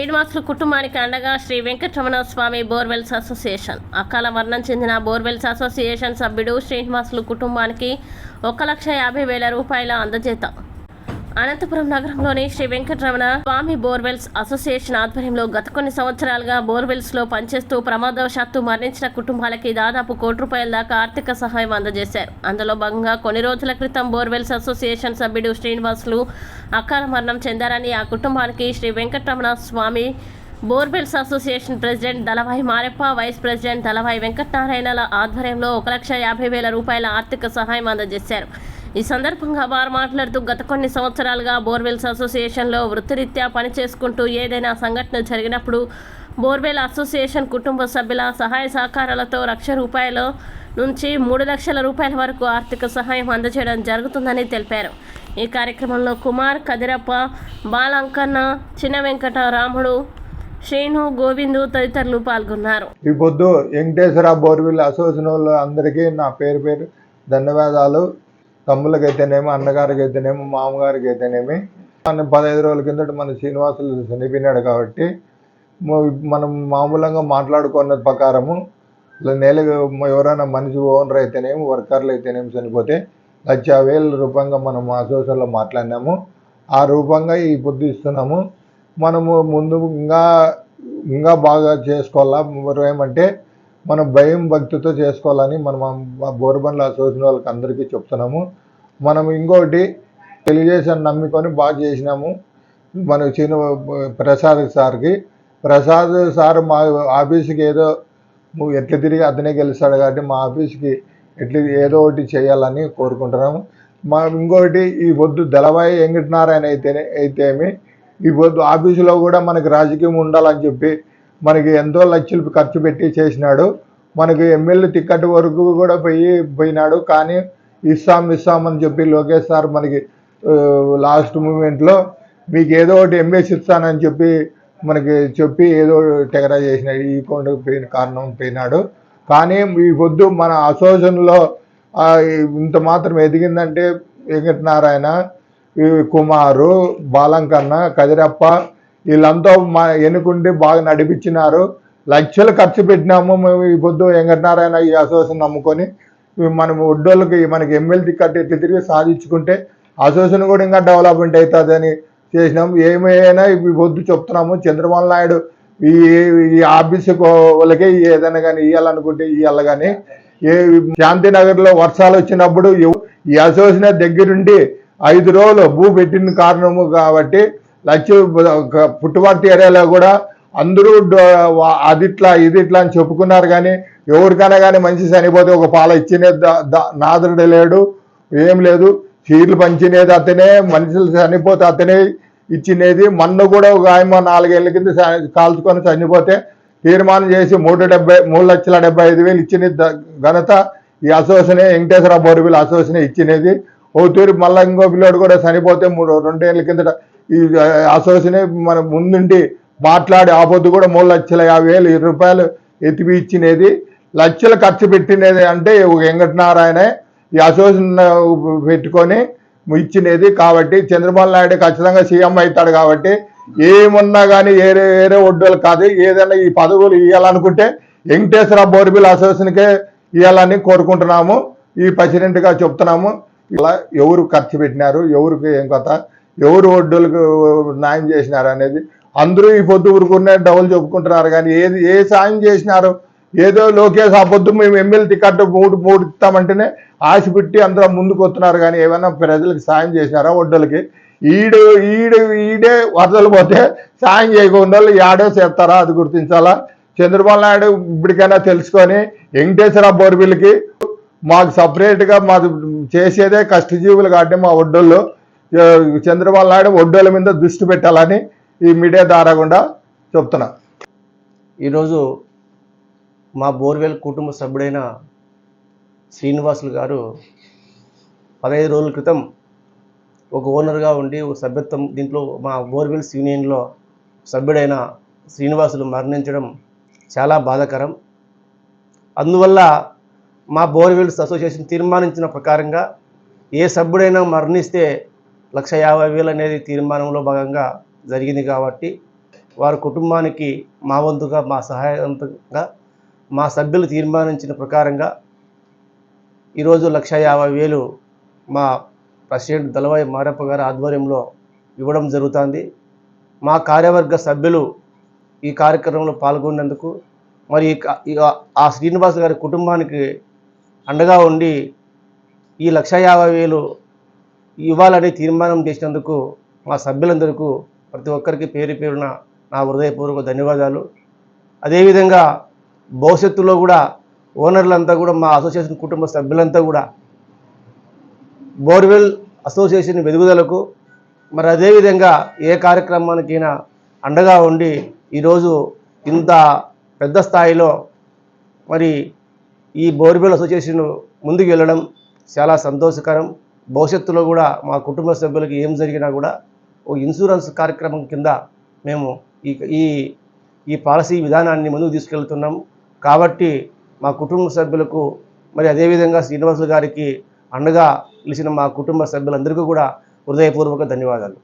శ్రీనివాసులు కుటుంబానికి అండగా Shri Venkataramana Swamy borewells association. అకాల మరణం చెందిన బోర్వెల్స్ అసోసియేషన్ సభ్యుడు శ్రీనివాసులు కుటుంబానికి 1,50,000 రూపాయల అందజేత. అనంతపురం నగరంలోని శ్రీ వెంకటరమణ స్వామి బోర్వెల్స్ అసోసియేషన్ ఆధ్వర్యంలో గత కొన్ని సంవత్సరాలుగా బోర్వెల్స్లో పనిచేస్తూ ప్రమాదవశాత్తు మరణించిన కుటుంబాలకి దాదాపు ₹1,00,00,000 దాకా ఆర్థిక సహాయం అందజేశారు. అందులో భాగంగా కొన్ని రోజుల క్రితం బోర్వెల్స్ అసోసియేషన్ సభ్యుడు శ్రీనివాసులు అకాల మరణం చెందారని, ఆ కుటుంబానికి Sri Venkataramana Swamy borewells association president Dalavai Mareppa, vice president Dalavai వెంకటనారాయణల ఆధ్వర్యంలో 1,50,000 రూపాయల ఆర్థిక సహాయం అందజేశారు. ఈ సందర్భంగా వారు మాట్లాడుతూ, గత కొన్ని సంవత్సరాలుగా బోర్వెల్స్ అసోసియేషన్లో వృత్తిరీత్యా పనిచేసుకుంటూ ఏదైనా సంఘటన జరిగినప్పుడు బోర్వెల్ అసోసియేషన్ కుటుంబ సభ్యుల సహాయ సహకారాలతో ₹1,00,000 నుంచి ₹3,00,000 వరకు ఆర్థిక సహాయం అందజేయడం జరుగుతుందని తెలిపారు. ఈ కార్యక్రమంలో కుమార్, కదిరప్ప, బాలంకన్న, చిన్న వెంకట, రాముడు, శ్రీను, గోవిందు తదితరులు పాల్గొన్నారు. ఈ పొద్దు వెంకటేశ్వర బోర్వెల్ అసోసియేషన్ అందరికీ నా పేరు ధన్యవాదాలు. తమ్ములకైతేనేమి, అన్నగారికి అయితేనేమి, మామగారికి అయితేనేమి. 15 రోజుల కిందట మన శ్రీనివాసులు చనిపోయినాడు కాబట్టి మనం మామూలుగా మాట్లాడుకున్న ప్రకారము ఎవరైనా మనిషి ఓనర్ అయితేనేమి, వర్కర్లు అయితేనేమి చనిపోతే ₹1,00,000 మనం అసోసియేషన్లో మాట్లాడినాము. ఆ రూపంగా ఈ పొద్దు ఇస్తున్నాము. మనము ముందు ఇంకా బాగా చేసుకోవాలా, ఏమంటే మనం భయం భక్తితో చేసుకోవాలని మనం బోర్బండ్ల అసోసియేషన్ వాళ్ళకి అందరికీ చెప్తున్నాము. మనం ఇంకోటి తెలుగుదేశం నమ్ముకొని బాగా చేసినాము. మన ప్రసాద్ సార్ మా ఆఫీస్కి ఏదో ఎట్లా తిరిగి అతనే గెలుస్తాడు కాబట్టి మా ఆఫీస్కి ఎట్లా ఏదో ఒకటి చేయాలని కోరుకుంటున్నాము. ఇంకోటి ఈ పొద్దు దళవాయి వెంకటనారాయణ అయితేమి ఈ పొద్దు ఆఫీసులో కూడా మనకి రాజకీయం ఉండాలని చెప్పి మనకి ఎంతో లక్షలు ఖర్చు పెట్టి చేసినాడు. మనకి ఎమ్మెల్యే టికెట్ వరకు కూడా పోయినాడు. కానీ ఇస్తామని చెప్పి లోకేష్ సార్ మనకి లాస్ట్ మూమెంట్లో మీకు ఏదో ఒకటి ఎంఎస్ ఇస్తానని చెప్పి ఏదో టెగరా చేసినాడు. ఈ కొండ కారణం పోయినాడు. కానీ ఈ పొద్దు మన అసోసియేషన్లో ఇంత మాత్రం ఎదిగిందంటే వెంకటనారాయణ, కుమారు, బాలంకన్న, కదిరప్ప వీళ్ళంతా ఎన్నుకుంటే బాగా నడిపించినారు. లక్షలు ఖర్చు పెట్టినాము. మేము ఈ పొద్దు వెంకటనారాయణ ఈ అసోసియేషన్ నమ్ముకొని మనం ఒడ్డోళ్ళకి మనకి ఎమ్మెల్యే టికెట్ ఎట్లా తిరిగి సాధించుకుంటే అసోసియేషన్ కూడా ఇంకా డెవలప్మెంట్ అవుతుందని చేసినాము. ఏమైనా ఈ పొద్దు చెప్తున్నాము. చంద్రబాబు నాయుడు ఈ ఆఫీసు వాళ్ళకి ఏదైనా కానీ ఇవ్వాలనుకుంటే ఇవ్వాలి. కానీ శాంతినగర్లో వర్షాలు వచ్చినప్పుడు ఈ అసోసియేషన్ దగ్గరుండి 5 రోజులు భూ పెట్టిన కారణము కాబట్టి పుట్టుబర్తి ఏరియాలో కూడా అందరూ అదిట్లా ఇదిట్లా అని చెప్పుకున్నారు. కానీ ఎవరికైనా కానీ మంచి చనిపోతే ఒక పాల ఇచ్చినే నాదుడు లేడు, ఏం లేదు. చీరలు పంచినేది అతనే, మనుషులు చనిపోతే అతనే ఇచ్చినేది. మొన్న కూడా ఒక ఆయన 4 ఏళ్ళ కింద కాల్చుకొని చనిపోతే తీర్మానం చేసి 3,75,000 ఇచ్చిన ఘనత ఈ అసోసియేషనే, వెంకటేశ్వర బోర్వెల్ అసోసియేషనే ఇచ్చినది. ఓ తూరి మళ్ళీ ఇంకో పిల్లోడు కూడా చనిపోతే 2 ఏళ్ళ కిందట ఈ అసోసియేషనే మన ముందుండి మాట్లాడి ఆ పొద్దు కూడా ₹3,50,000 ఎత్తిపి ఇచ్చినది. లక్షలు ఖర్చు పెట్టినది అంటే వెంకటనారాయణ ఈ అసోసియేషన్ పెట్టుకొని ఇచ్చినది. కాబట్టి చంద్రబాబు నాయుడు ఖచ్చితంగా సీఎం అవుతాడు. కాబట్టి ఏమున్నా కానీ వేరే ఒడ్డోళ్ళు కాదు. ఏదైనా ఈ పదవులు ఇవ్వాలనుకుంటే వెంకటేశ్వర బోర్వెల్ అసోసియేషన్కే ఇవ్వాలని కోరుకుంటున్నాము. ఈ ప్రెసిడెంట్గా చెప్తున్నాము. ఇలా ఎవరు ఖర్చు పెట్టినారు, ఎవరికి ఏం కథ, ఎవరు ఒడ్డోళ్ళకు న్యాయం చేసినారు అనేది అందరూ ఈ పొద్దు ఊరుకునే డబ్బులు చెప్పుకుంటున్నారు. కానీ ఏ సాయం చేసినారు? ఏదో లోకేష్ ఆ పొద్దు మేము ఎమ్మెల్యే టికెట్ మూడు ఇస్తామంటేనే ఆశ పెట్టి అందరూ ముందుకు వస్తున్నారు. కానీ ఏమైనా ప్రజలకు సాయం చేసినారా? ఒడ్డోళ్ళకి ఈడే వరదలు పోతే సాయం చేయకుండా ఏడో చేస్తారా? అది గుర్తించాలా. చంద్రబాబు నాయుడు ఇప్పటికైనా తెలుసుకొని వెంకటేశ్వర బోర్వెల్కి మాకు సపరేట్గా మాకు చేసేదే కష్టజీవులు కాబట్టి మా ఒడ్డోళ్ళు చంద్రబాబు నాయుడు ఒడ్డోళ్ళ మీద దృష్టి పెట్టాలని ఈ మీడియా ద్వారా కూడా చెప్తున్నా. ఈరోజు మా బోర్వెల్ కుటుంబ సభ్యుడైన శ్రీనివాసులు గారు 15 రోజుల క్రితం ఒక ఓనర్గా ఉండి ఒక సభ్యత్వం దీంట్లో మా బోర్వెల్స్ యూనియన్లో సభ్యుడైన శ్రీనివాసులు మరణించడం చాలా బాధాకరం. అందువల్ల మా బోర్వెల్స్ అసోసియేషన్ తీర్మానించిన ప్రకారంగా ఏ సభ్యుడైనా మరణిస్తే 1,50,000 అనేది తీర్మానంలో భాగంగా జరిగింది. కాబట్టి వారి కుటుంబానికి మా వంతుగా మా సహాయవంతంగా మా సభ్యులు తీర్మానించిన ప్రకారంగా ఈరోజు 1,50,000 మా ప్రెసిడెంట్ దళవాయి మారప్ప గారి ఆధ్వర్యంలో ఇవ్వడం జరుగుతుంది. మా కార్యవర్గ సభ్యులు ఈ కార్యక్రమంలో పాల్గొన్నందుకు మరి ఆ శ్రీనివాస్ గారి కుటుంబానికి అండగా ఉండి ఈ 1,50,000 ఇవ్వాలని తీర్మానం చేసినందుకు మా సభ్యులందరికీ ప్రతి ఒక్కరికి పేరు పేరున నా హృదయపూర్వక ధన్యవాదాలు. అదేవిధంగా భవిష్యత్తులో కూడా ఓనర్లంతా కూడా మా అసోసియేషన్ కుటుంబ సభ్యులంతా కూడా బోర్వెల్ అసోసియేషన్ వెలుగుదలకు మరి అదేవిధంగా ఏ కార్యక్రమానికైనా అండగా ఉండి ఈరోజు ఇంత పెద్ద స్థాయిలో మరి ఈ బోర్వెల్ అసోసియేషన్ ముందుకు వెళ్ళడం చాలా సంతోషకరం. భవిష్యత్తులో కూడా మా కుటుంబ సభ్యులకి ఏం జరిగినా కూడా ఓ ఇన్సూరెన్స్ కార్యక్రమం కింద మేము ఈ పాలసీ విధానాన్ని ముందుకు తీసుకెళ్తున్నాం. కాబట్టి మా కుటుంబ సభ్యులకు మరి అదేవిధంగా శ్రీనివాసులు గారికి అండగా నిలిచిన మా కుటుంబ సభ్యులందరికీ కూడా హృదయపూర్వక ధన్యవాదాలు.